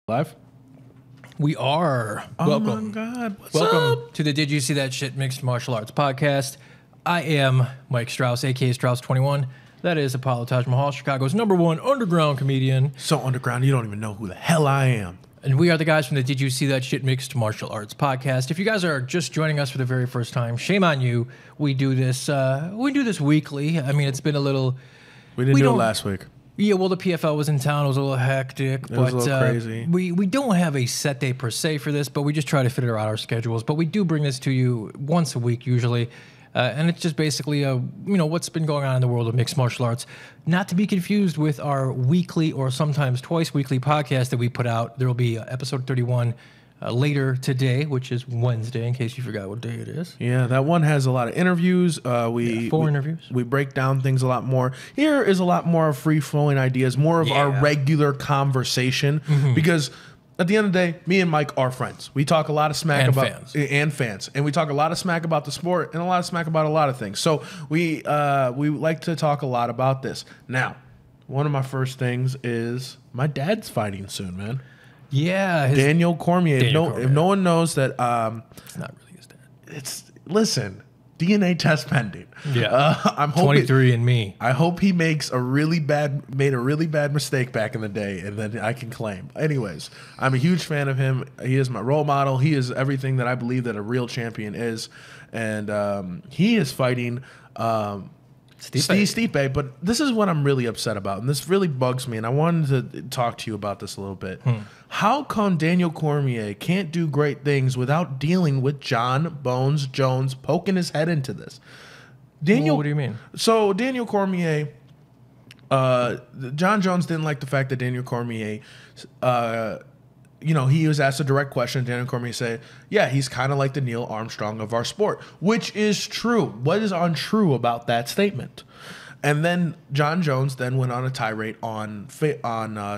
Live? We are. Oh Welcome. my God. What's Welcome up? to the Did You See That Shit Mixed Martial Arts podcast. I am Mike Straus, a.k.a. Straus21. That is Taje Mahal, Chicago's #1 underground comedian. So underground, you don't even know who the hell I am. And we are the guys from the Did You See That Shit Mixed Martial Arts podcast. If you guys are just joining us for the very first time, shame on you. We do this weekly. I mean, it's been a little... We didn't do it last week. Yeah, well, the PFL was in town. It was a little hectic. It was a little crazy. We don't have a set day per se for this, but we just try to fit it around our schedules. But we do bring this to you once a week usually. And it's just basically, what's been going on in the world of mixed martial arts. Not to be confused with our weekly or sometimes twice weekly podcast that we put out. There will be episode 31 later today, which is Wednesday, in case you forgot what day it is. Yeah, that one has a lot of interviews. 4 interviews. We break down things a lot more. Here is a lot more free-flowing ideas, more of our regular conversation. Because at the end of the day, me and Mike are friends. We talk a lot of smack about fans, and we talk a lot of smack about the sport and a lot of smack about a lot of things. So we like to talk a lot about this. Now, one of my first things is my dad's fighting soon, man. Yeah, Daniel Cormier. If no one knows that, it's not really his dad. Listen, DNA test pending. Yeah, I'm hoping 23andMe. I hope he made a really bad mistake back in the day, and then I can claim. Anyways, I'm a huge fan of him. He is my role model. He is everything that I believe that a real champion is, and he is fighting. Stipe, but this is what I'm really upset about, and this really bugs me, and I wanted to talk to you about this a little bit. How come Daniel Cormier can't do great things without dealing with John Bones Jones poking his head into this? Daniel, what do you mean? So Daniel Cormier, John Jones didn't like the fact that Daniel Cormier, he was asked a direct question. Daniel Cormier said, yeah, he's kind of like the Neil Armstrong of our sport, which is true. What is untrue about that statement? And then John Jones then went on a tirade on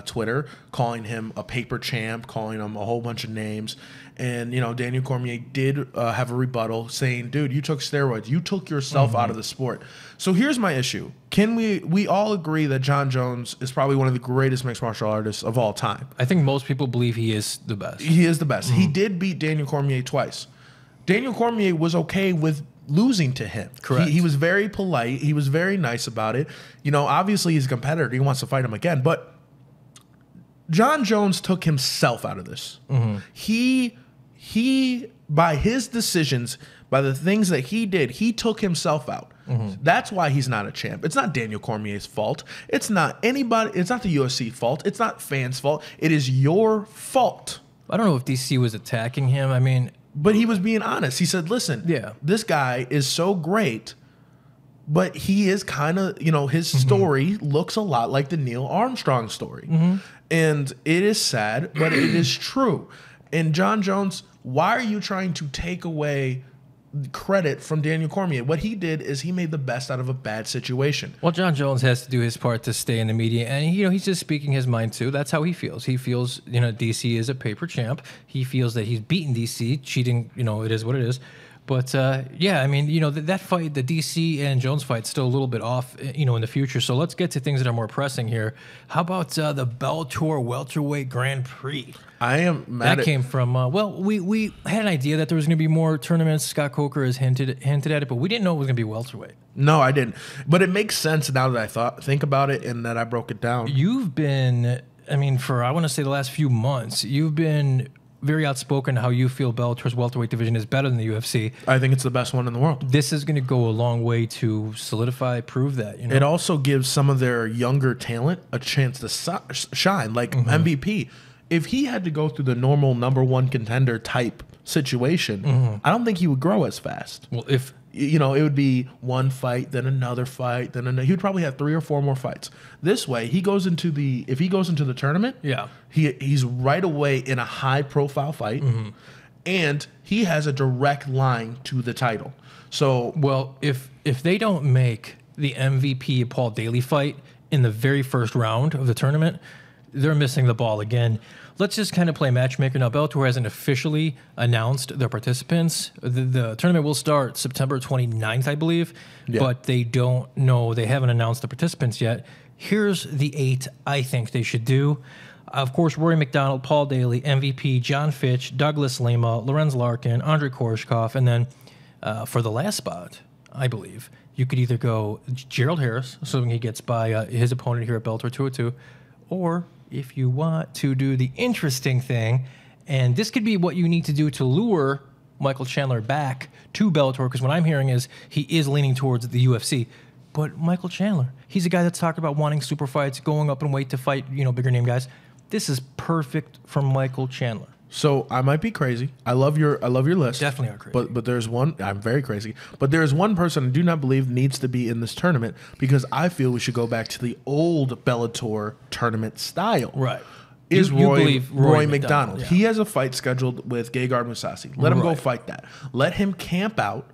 Twitter, calling him a paper champ, calling him a whole bunch of names. And, Daniel Cormier did have a rebuttal saying, dude, you took steroids. You took yourself out of the sport. So here's my issue. Can we all agree that John Jones is probably one of the greatest mixed martial artists of all time? I think most people believe he is the best. He is the best. He did beat Daniel Cormier twice. Daniel Cormier was okay with losing to him. Correct. He was very polite. He was very nice about it. Obviously he's a competitor. He wants to fight him again. But John Jones took himself out of this. He by his decisions, by the things that he did, he took himself out. That's why he's not a champ. It's not Daniel Cormier's fault. It's not anybody. It's not the UFC fault. It's not fans' fault. It is your fault. I don't know if DC was attacking him. But he was being honest. He said, listen, this guy is so great, but he is kind of, his story looks a lot like the Neil Armstrong story. And it is sad, but it is true. And John Jones, why are you trying to take away credit from Daniel Cormier? What he did is he made the best out of a bad situation. Well, John Jones has to do his part to stay in the media, and he's just speaking his mind too. That's how he feels. He feels DC is a paper champ. He feels that he's beaten DC, cheating. It is what it is. But that fight, the DC and Jones fight, still a little bit off, in the future. So let's get to things that are more pressing here. How about the Bellator welterweight Grand Prix? I am mad. That came from we had an idea that there was going to be more tournaments. Scott Coker has hinted at it, but we didn't know it was going to be welterweight. No, I didn't. But it makes sense now that I think about it and that I broke it down. You've been, for I want to say the last few months, you've been very outspoken how you feel Bellator's welterweight division is better than the UFC. I think it's the best one in the world. This is going to go a long way to prove that. It also gives some of their younger talent a chance to shine, like MVP. If he had to go through the normal #1 contender type situation, I don't think he would grow as fast. Well, if it would be one fight, then another fight, then another. He would probably have 3 or 4 more fights. This way, if he goes into the tournament, he's right away in a high profile fight, and he has a direct line to the title. So, well, if they don't make the MVP Paul Daly fight in the very first round of the tournament, they're missing the ball again. Let's just kind of play matchmaker. Now, Bellator hasn't officially announced their participants. The tournament will start September 29th, I believe, but they don't know. They haven't announced the participants yet. Here's the 8 I think they should do. Of course, Rory McDonald, Paul Daly, MVP, John Fitch, Douglas Lima, Lorenz Larkin, Andrei Korshkov, and then for the last spot, I believe, you could either go Gerald Harris, assuming he gets by his opponent here at Bellator 202, or if you want to do the interesting thing, and this could be what you need to do to lure Michael Chandler back to Bellator, because what I'm hearing is he is leaning towards the UFC. But Michael Chandler, he's a guy that's talked about wanting super fights, going up in weight to fight, bigger name guys. This is perfect for Michael Chandler. So I might be crazy. I love your list. Definitely are crazy. But there's one. I'm very crazy. But there's one person I do not believe needs to be in this tournament because I feel we should go back to the old Bellator tournament style. Right. Is you believe Roy McDonald? Yeah. He has a fight scheduled with Gegard Mousasi. Let him go fight that. Let him camp out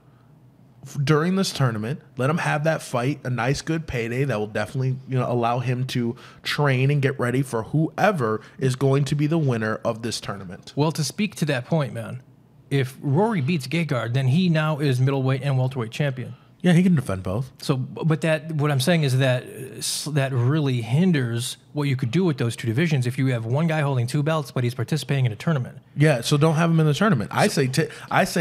during this tournament. Let him have that fight, a nice good payday that will definitely allow him to train and get ready for whoever is going to be the winner of this tournament. Well, to speak to that point, man, if Rory beats Gegard, then he now is middleweight and welterweight champion. Yeah, he can defend both. So, but what I'm saying is that really hinders what you could do with those two divisions if you have one guy holding two belts, but he's participating in a tournament. Yeah, so don't have him in the tournament. I say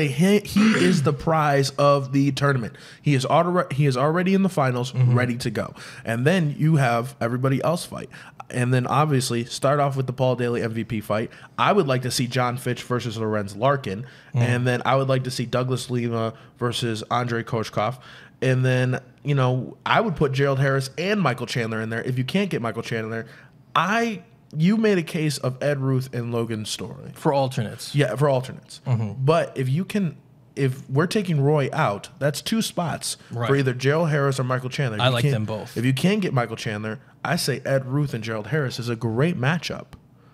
he is the prize of the tournament. He is already in the finals, ready to go, and then you have everybody else fight. And then obviously start off with the Paul Daly MVP fight. I would like to see John Fitch versus Lorenz Larkin. And then I would like to see Douglas Lima versus Andrei Korshkov. And then, I would put Gerald Harris and Michael Chandler in there. If you can't get Michael Chandler, you made a case of Ed Ruth and Logan Story. For alternates. Yeah, for alternates. But if we're taking Roy out, that's two spots for either Gerald Harris or Michael Chandler. I like them both. If you can't get Michael Chandler, I say Ed Ruth and Gerald Harris is a great matchup,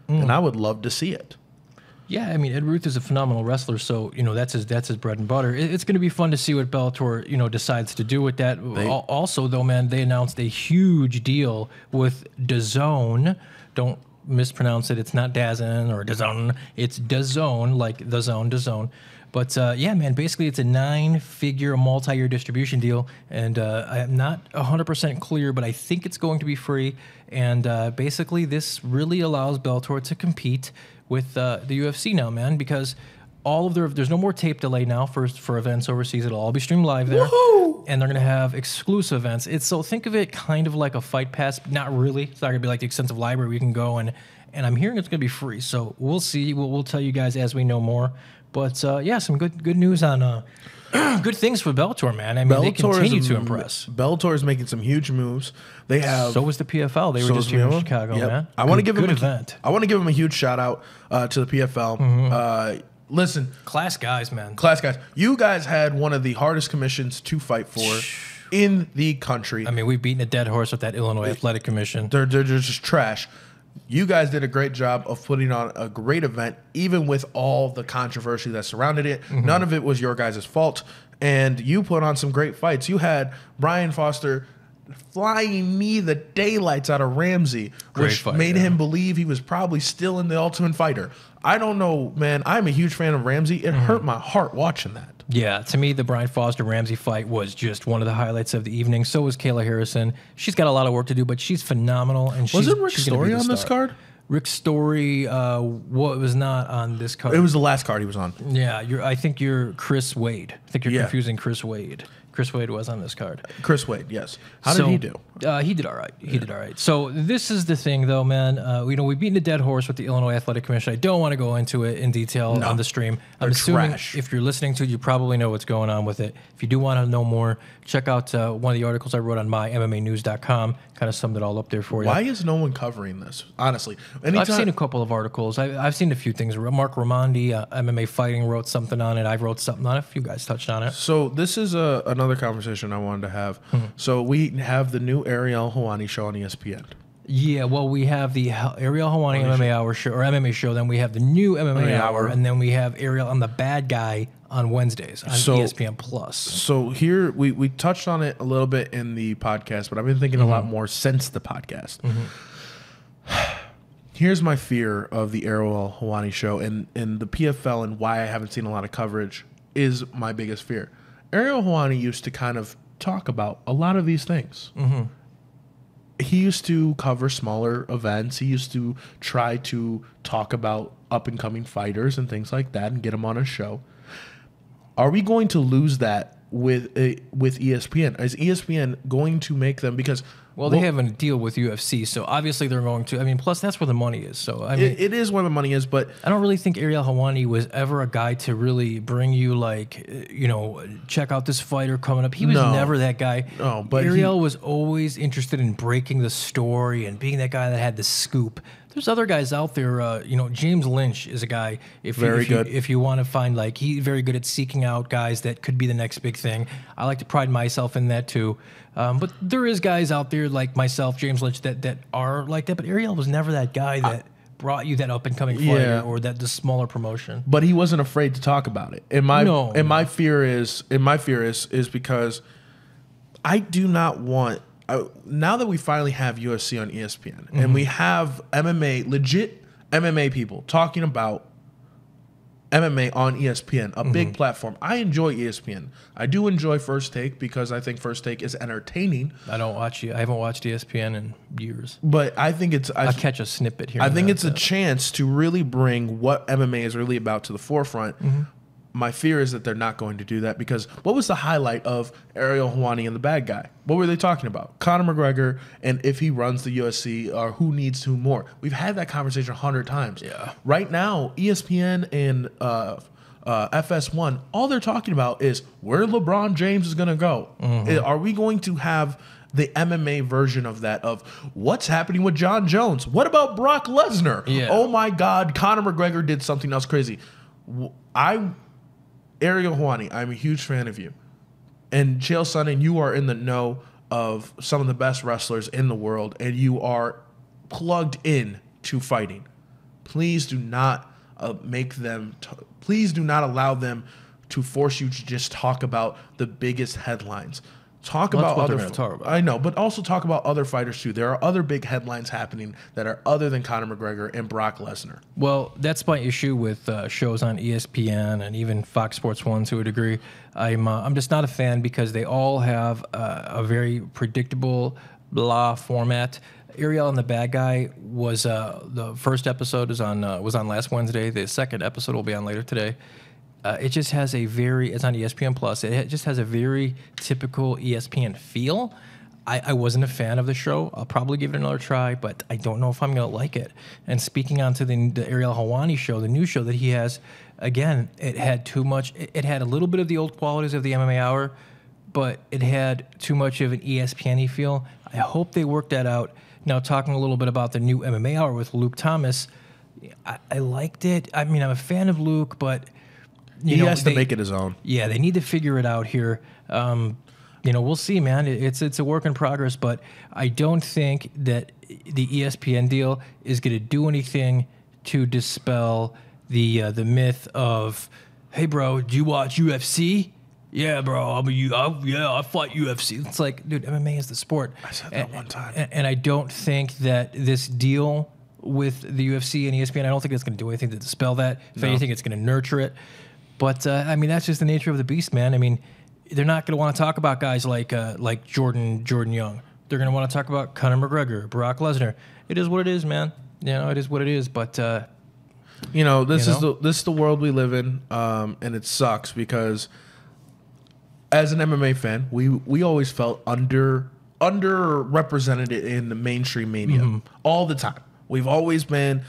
and I would love to see it. Yeah, I mean, Ed Ruth is a phenomenal wrestler, so that's his bread and butter. It's going to be fun to see what Bellator decides to do with that. Also, though, man, they announced a huge deal with DAZN. Don't mispronounce it. It's not DAZN or DAZN. It's DAZN, like the zone, DAZN. But yeah, man, basically it's a 9-figure multi-year distribution deal, and I'm not 100% clear, but I think it's going to be free. And basically, this really allows Bellator to compete with the UFC now, man, because all of there's no more tape delay now for events overseas. It'll all be streamed live there. Woohoo! And they're going to have exclusive events. So think of it kind of like a Fight Pass, not really. It's not going to be like the extensive library where you can go, and I'm hearing it's going to be free. So we'll see. We'll tell you guys as we know more. But yeah, some good news on good things for Bellator, man. I mean, they continue to impress. Bellator is making some huge moves. They have. So was the PFL. They were just here in Chicago, man. I want to give them event. I want to give them a huge shout out to the PFL. Listen, class guys, man. Class guys. You guys had one of the hardest commissions to fight for in the country. I mean, we've beaten a dead horse with that Illinois Athletic Commission. They're just trash. You guys did a great job of putting on a great event, even with all the controversy that surrounded it. None of it was your guys' fault, and you put on some great fights. You had Brian Foster flying me the daylights out of Ramsey, which made him believe he was probably still in the Ultimate Fighter. I don't know, man. I'm a huge fan of Ramsey. It hurt my heart watching that. Yeah, to me, the Brian Foster-Ramsey fight was just one of the highlights of the evening. So was Kayla Harrison. She's got a lot of work to do, but she's phenomenal. And Wasn't Rick Story on this card? Rick Story was not on this card. It was the last card he was on. Yeah, I think you're Chris Wade. I think you're confusing Chris Wade. Chris Wade was on this card. Chris Wade, yes. How did he do? He did all right. He did all right. So this is the thing, though, man. We've beaten a dead horse with the Illinois Athletic Commission. I don't want to go into it in detail on the stream. I'm assuming if you're listening to it, you probably know what's going on with it. If you do want to know more, check out one of the articles I wrote on mymmanews.com. Kind of summed it all up there for you. Why is no one covering this? Honestly, I've seen a couple of articles. I've seen a few things. Mark Ramondi, MMA Fighting, wrote something on it. I wrote something on it. A few guys touched on it. So this is another conversation I wanted to have. So we have the new Ariel Helwani show on ESPN. Yeah, well, we have the Ariel Helwani MMA Hour show, or MMA show. Then we have the new MMA Hour, and then we have Ariel on the Bad Guy on Wednesdays on ESPN Plus. So here we touched on it a little bit in the podcast, but I've been thinking a lot more since the podcast. Here's my fear of the Ariel Helwani show and the PFL, and why I haven't seen a lot of coverage is my biggest fear. Ariel Helwani used to kind of talk about a lot of these things. he used to cover smaller events. He used to try to talk about up and coming fighters and things like that and get them on a show. Are we going to lose that with ESPN? Is ESPN going to make them, because well, they have a deal with UFC, so obviously they're going to. I mean, plus that's where the money is. So I mean, it is where the money is, but I don't really think Ariel Helwani was ever a guy to really bring you like, check out this fighter coming up. He was never that guy. No, but Ariel was always interested in breaking the story and being that guy that had the scoop. There's other guys out there. James Lynch is a guy. If you want to find, like, he's very good at seeking out guys that could be the next big thing. I like to pride myself in that too. But there is guys out there like myself, James Lynch, that are like that. But Ariel was never that guy that brought you that up and coming fighter or the smaller promotion. But he wasn't afraid to talk about it. And my fear is because I do not want. Now that we finally have UFC on ESPN and we have MMA, legit MMA people talking about MMA on ESPN, a big platform. I enjoy ESPN. I do enjoy First Take because I think First Take is entertaining. I haven't watched ESPN in years. But I think I catch a snippet here. I think it's a chance to really bring what MMA is really about to the forefront. My fear is that they're not going to do that, because what was the highlight of Ariel Helwani and the bad guy? What were they talking about? Conor McGregor, and if he runs the UFC, or who needs who more? We've had that conversation 100 times. Yeah. Right now, ESPN and FS1, all they're talking about is where LeBron James is going to go. Are we going to have the MMA version of that, of what's happening with John Jones? What about Brock Lesnar? Yeah. Oh my God, Conor McGregor did something else crazy. Ariel Helwani, I'm a huge fan of you. And Chael Sonnen, you are in the know of some of the best wrestlers in the world, and you are plugged in to fighting. Please do not please do not allow them to force you to just talk about the biggest headlines. Talk about other. I know, but also talk about other fighters too. There are other big headlines happening that are other than Conor McGregor and Brock Lesnar. Well, that's my issue with shows on ESPN and even Fox Sports 1 to a degree. I'm just not a fan because they all have a very predictable blah format. Ariel and the Bad Guy was the first episode was on last Wednesday. The second episode will be on later today. It just has it's on ESPN Plus. It just has a very typical ESPN feel. I wasn't a fan of the show. I'll probably give it another try, but I don't know if I'm going to like it. And speaking on to the Ariel Helwani show, the new show that he has, again, it had too much. It had a little bit of the old qualities of the MMA Hour, but it had too much of an ESPN-y feel. I hope they work that out. Now, talking a little bit about the new MMA Hour with Luke Thomas, I liked it. I mean, I'm a fan of Luke, but he has to make it his own. Yeah, they need to figure it out here. We'll see, man. It's a work in progress, but I don't think that the ESPN deal is going to do anything to dispel the myth of, hey, bro, do you watch UFC? Yeah, bro. I fight UFC. It's like, dude, MMA is the sport. I said that one time. And I don't think that this deal with the UFC and ESPN, I don't think it's going to do anything to dispel that. If anything, it's going to nurture it. But, that's just the nature of the beast, man. I mean, they're not going to want to talk about guys like Jordan Young. They're going to want to talk about Conor McGregor, Brock Lesnar. It is what it is, man. It is what it is. But, this is the world we live in, and it sucks because as an MMA fan, we always felt underrepresented in the mainstream media all the time. We've always been,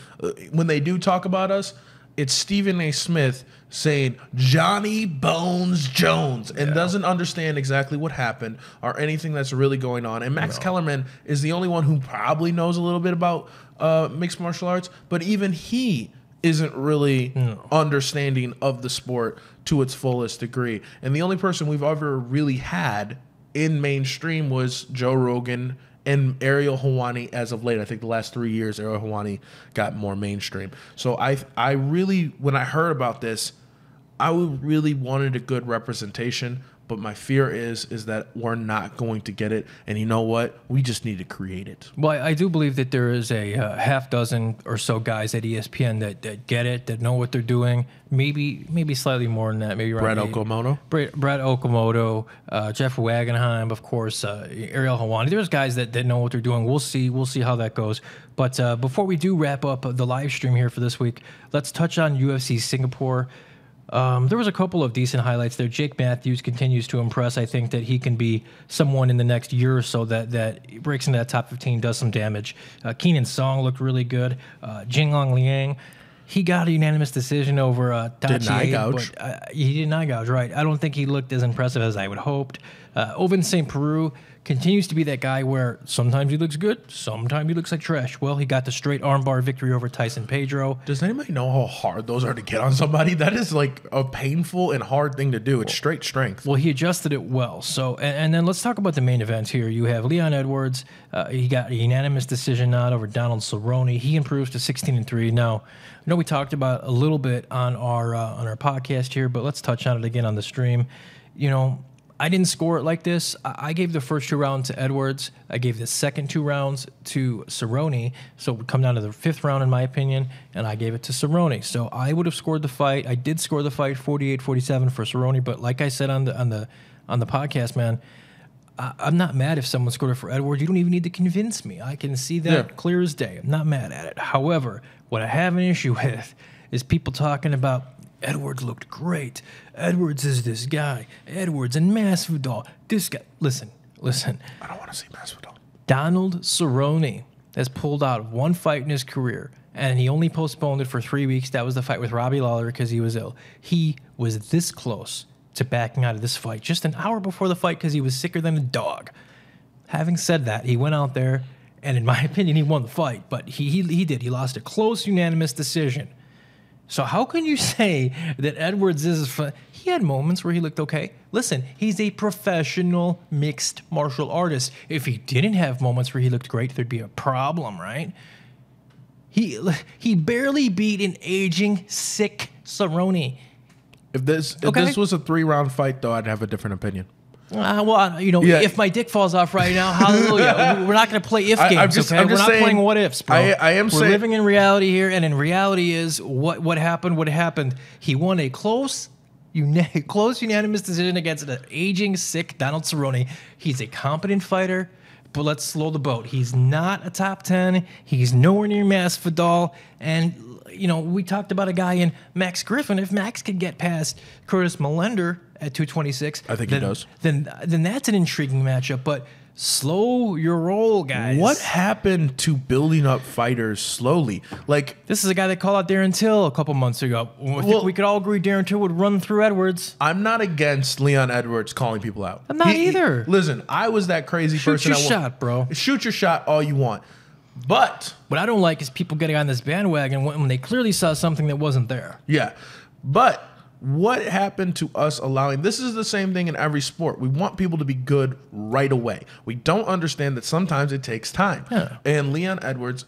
when they do talk about us, it's Stephen A. Smith saying Johnny Bones Jones and doesn't understand exactly what happened or anything that's really going on. And Max Kellerman is the only one who probably knows a little bit about mixed martial arts, but even he isn't really understanding of the sport to its fullest degree. And the only person we've ever really had in mainstream was Joe Rogan and Ariel Helwani as of late. I think the last 3 years, Ariel Helwani got more mainstream. So I really, when I heard about this, I really wanted a good representation, But my fear is that we're not going to get it. And you know what? We just need to create it. Well, I do believe that there is a half dozen or so guys at ESPN that get it, that know what they're doing. Maybe slightly more than that. Maybe Brett Okamoto? Brett Okamoto, Jeff Wagenheim, of course, Ariel Helwani. There's guys that know what they're doing. We'll see how that goes. But before we do wrap up the live stream here for this week, let's touch on UFC Singapore. There was a couple of decent highlights there. Jake Matthews continues to impress. I think that he can be someone in the next year or so that breaks into that top 15, does some damage. Keenan Song looked really good. Jinglong Liang, he got a unanimous decision over Taje. Did eye gouge. But he did eye gouge, right. I don't think he looked as impressive as I would hoped. Ovin St. Peru continues to be that guy where sometimes he looks good, sometimes he looks like trash. Well, he got the straight armbar victory over Tyson Pedro. Does anybody know how hard those are to get on somebody? That is like a painful and hard thing to do. It's straight strength. Well, he adjusted it well. So, and then let's talk about the main event here. You have Leon Edwards. He got a unanimous decision nod over Donald Cerrone. He improves to 16-3. Now, I know we talked about a little bit on our podcast here, but let's touch on it again on the stream. You know, I didn't score it like this. I gave the first 2 rounds to Edwards. I gave the second 2 rounds to Cerrone. So it would come down to the 5th round, in my opinion, and I gave it to Cerrone. So I would have scored the fight. I did score the fight 48-47 for Cerrone, but like I said on the podcast, man, I'm not mad if someone scored it for Edwards. You don't even need to convince me. I can see that clear as day. I'm not mad at it. However, what I have an issue with is people talking about Edwards looked great. Edwards is this guy. Edwards and Masvidal. This guy. Listen. I don't want to see Masvidal. Donald Cerrone has pulled out of 1 fight in his career, and he only postponed it for 3 weeks. That was the fight with Robbie Lawler because he was ill. He was this close to backing out of this fight just an hour before the fight because he was sicker than a dog. Having said that, he went out there, and in my opinion, he won the fight. But he did. He lost a close, unanimous decision. So how can you say that Edwards is... He had moments where he looked okay. Listen, he's a professional mixed martial artist. If he didn't have moments where he looked great, there'd be a problem, right? He barely beat an aging, sick Cerrone. If this was a 3-round fight, though, I'd have a different opinion. If my dick falls off right now, hallelujah. We're not going to play if games, okay? We're not playing what ifs, bro. We're living in reality here, and in reality is what happened. He won a close unanimous decision against an aging, sick Donald Cerrone. He's a competent fighter, but let's slow the boat. He's not a top 10. He's nowhere near Masvidal, and we talked about a guy in Max Griffin. If Max could get past Curtis Millender at 226, I think he does. Then that's an intriguing matchup. But slow your roll, guys. What happened to building up fighters slowly? Like, this is a guy that called out Darren Till a couple months ago. I think we could all agree Darren Till would run through Edwards. I'm not against Leon Edwards calling people out. I'm not either. Listen, I was that crazy person. Shoot your shot, bro. Shoot your shot all you want. But what I don't like is people getting on this bandwagon when they clearly saw something that wasn't there. Yeah. But what happened to us allowing... This is the same thing in every sport. We want people to be good right away. We don't understand that sometimes it takes time. Yeah. And Leon Edwards,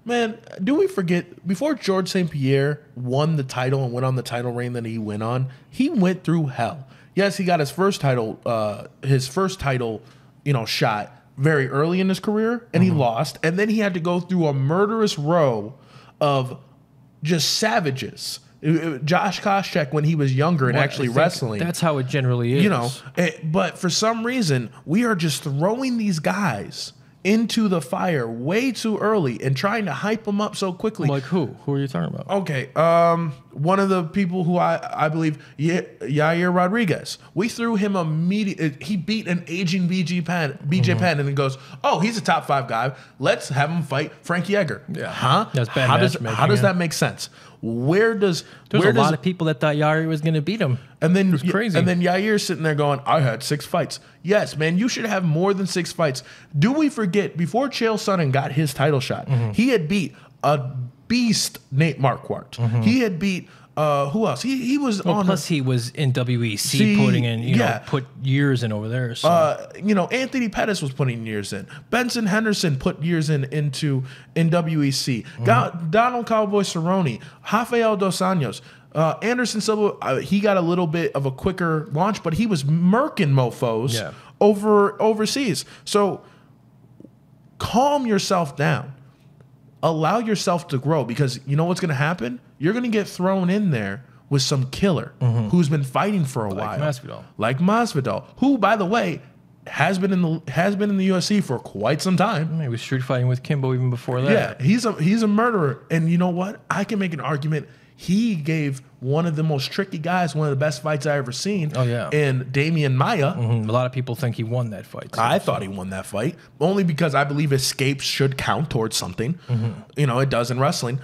man, do we forget, before George St. Pierre won the title and went on the title reign that he went on, he went through hell. Yes, he got his first title, shot very early in his career, and he lost. And then he had to go through a murderous row of just savages. Josh Koscheck when he was younger and actually wrestling. That's how it generally is. But for some reason, we are just throwing these guys into the fire way too early and trying to hype them up so quickly. Like who? Who are you talking about? Okay, one of the people who I believe, Yair Rodriguez. We threw him immediately. He beat an aging BJ Penn, and then goes, "Oh, he's a top 5 guy. Let's have him fight Frank Yeager." Yeah, huh? That's bad. How does that make sense? There's a lot of people that thought Yair was going to beat him. And then it was crazy. And then Yair's sitting there going, "I had 6 fights." Yes, man, you should have more than 6 fights. Do we forget before Chael Sonnen got his title shot, he had beat a beast Nate Marquardt. He had beat who else? He was on. Plus, he was in WEC putting in, put years in over there. So. Anthony Pettis was putting years in. Benson Henderson put years in WEC. Donald Cowboy Cerrone, Rafael Dos Anjos. Anderson Silva, he got a little bit of a quicker launch, but he was murking mofos overseas. So calm yourself down. Allow yourself to grow, because you know what's going to happen? You're going to get thrown in there with some killer who's been fighting for a while. Like Masvidal, who, by the way, has been in the UFC for quite some time. He was street fighting with Kimbo even before that. Yeah, he's a murderer. And you know what? I can make an argument. He gave one of the most tricky guys one of the best fights I ever seen. Oh, yeah. And Damian Maia. A lot of people think he won that fight. I thought he won that fight, only because I believe escapes should count towards something. It does in wrestling.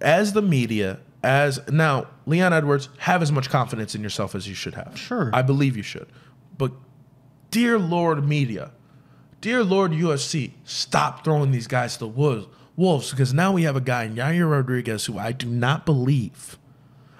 As the media, now, Leon Edwards, have as much confidence in yourself as you should have. Sure. I believe you should. But dear Lord media, dear Lord UFC, stop throwing these guys to the wolves, because now we have a guy in Yair Rodriguez who I do not believe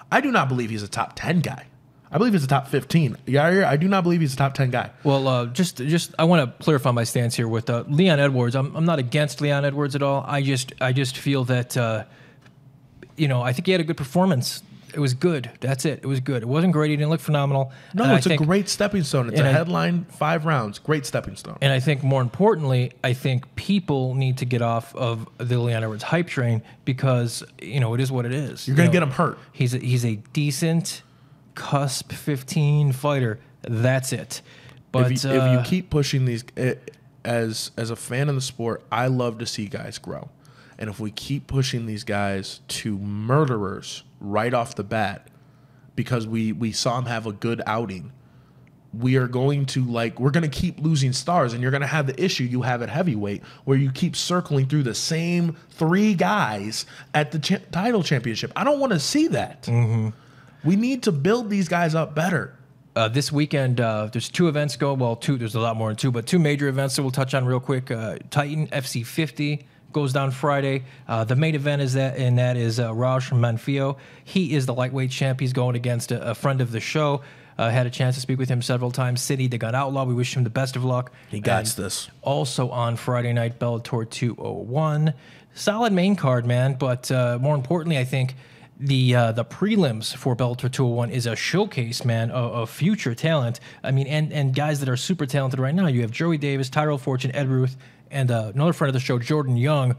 he's a top 10 guy. I believe he's a top 15. Yair, I do not believe he's a top 10 guy. Well, just I want to clarify my stance here with Leon Edwards. I'm not against Leon Edwards at all. I just feel that I think he had a good performance. It was good. That's it. It was good. It wasn't great. He didn't look phenomenal. No, it's a great stepping stone. It's a headline 5 rounds. Great stepping stone. And I think more importantly, I think people need to get off of the Leon Edwards hype train, because, it is what it is. You're going to get him hurt. He's a decent cusp 15 fighter. That's it. But if you keep pushing these, as a fan of the sport, I love to see guys grow. And if we keep pushing these guys to murderers right off the bat, because we saw him have a good outing, we're going to keep losing stars, and you're going to have the issue you have at heavyweight, where you keep circling through the same 3 guys at the title championship. I don't want to see that. We need to build these guys up better. This weekend, there's 2 events go. Well, 2. There's a lot more than 2, but 2 major events that we'll touch on real quick. Titan FC 50 goes down Friday. The main event is Raj Manfio. He is the lightweight champ. He's going against a friend of the show. Had a chance to speak with him several times. Sidney the Gun Outlaw. We wish him the best of luck. He got this. Also on Friday night, Bellator 201. Solid main card, man. But more importantly, I think the prelims for Bellator 201 is a showcase, man, of future talent. I mean, and guys that are super talented right now. You have Joey Davis, Tyrell Fortune, Ed Ruth, and another friend of the show, Jordan Young,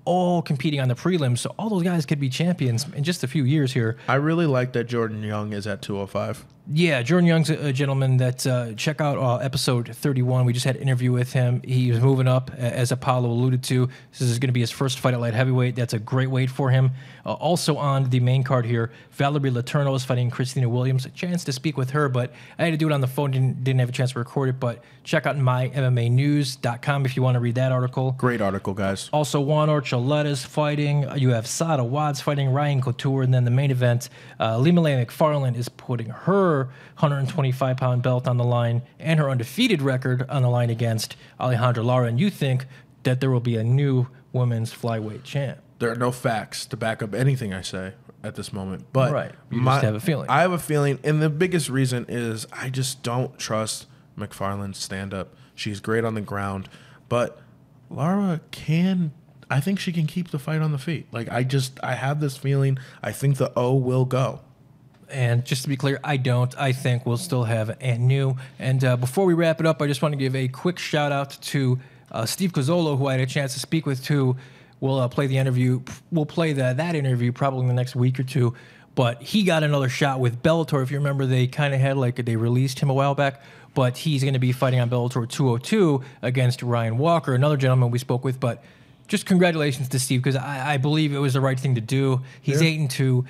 all competing on the prelims. So all those guys could be champions in just a few years here. I really like that Jordan Young is at 205. Yeah, Jordan Young's a gentleman that check out episode 31. We just had an interview with him. He was moving up, as Apollo alluded to. This is going to be his first fight at light heavyweight. That's a great weight for him. Also on the main card here, Valerie Letourneau is fighting Christina Williams. A chance to speak with her, but I had to do it on the phone. Didn't have a chance to record it, but check out mymmanews.com if you want to read that article. Great article, guys. Also, Juan Archuleta's fighting. You have Sada Watts fighting Ryan Couture, and then the main event, Lima Lea McFarland is putting her 125-pound belt on the line and her undefeated record on the line against Alejandra Lara. And you think that there will be a new women's flyweight champ. There are no facts to back up anything I say at this moment. But right. You just have a feeling. I have a feeling, and the biggest reason is I just don't trust McFarland's stand-up. She's great on the ground, but Lara I think she can keep the fight on the feet. I have this feeling. I think the O will go. And just to be clear, I don't. I think we'll still have a new. And before we wrap it up, I just want to give a quick shout out to Steve Cozzolo, who I had a chance to speak with too. We'll play the interview. We'll play that interview probably in the next week or 2. But he got another shot with Bellator. If you remember, they kind of had they released him a while back. But he's going to be fighting on Bellator 202 against Ryan Walker, another gentleman we spoke with. But just congratulations to Steve, because I believe it was the right thing to do. He's 8-2.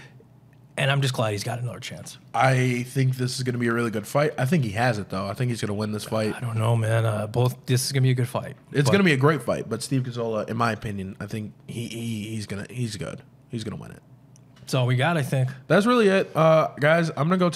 And I'm just glad he's got another chance. I think this is going to be a really good fight. I think he has it, though. I think he's going to win this fight. I don't know, man. This is going to be a good fight. It's going to be a great fight. But Steve Cazzola, in my opinion, I think he's good. He's going to win it. That's all we got, I think. That's really it. Guys, I'm going to go take